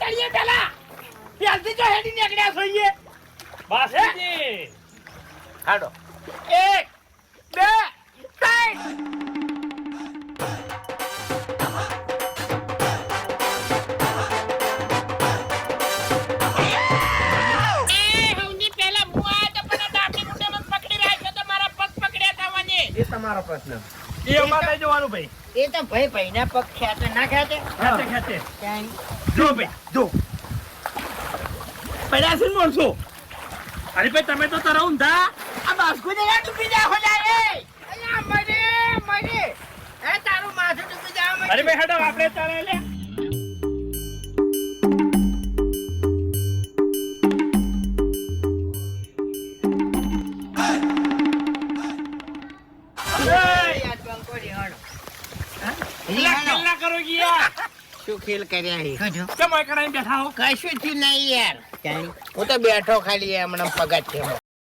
ચડીએ પેલા ત્યાંથી જો હેડી નીકળ્યા જોઈએ બસ હેજી હાડો 1 2 3 તમારો પ્રશ્ન એ અમાર લઈ જવાનું ભાઈ એ તો ભાઈ ભાઈના પગ ખેતે ના ખેતે ખેતે ક્યાંય જો ભાઈ જો પૈડાસી મોરસો અરે ભાઈ તમે તો તરવ ઊંધા આ બાસ્કુ ને ડૂબી જા હો જાય અલ્યા મરે એ તારું માથું ડૂબી જા અરે ભાઈ હડો આપણે તારે લે શું ખેલ કર્યા હે કેમ બેઠા હો કશું થયું નહીં યાર હું તો બેઠો ખાલી હમણાં પગત છે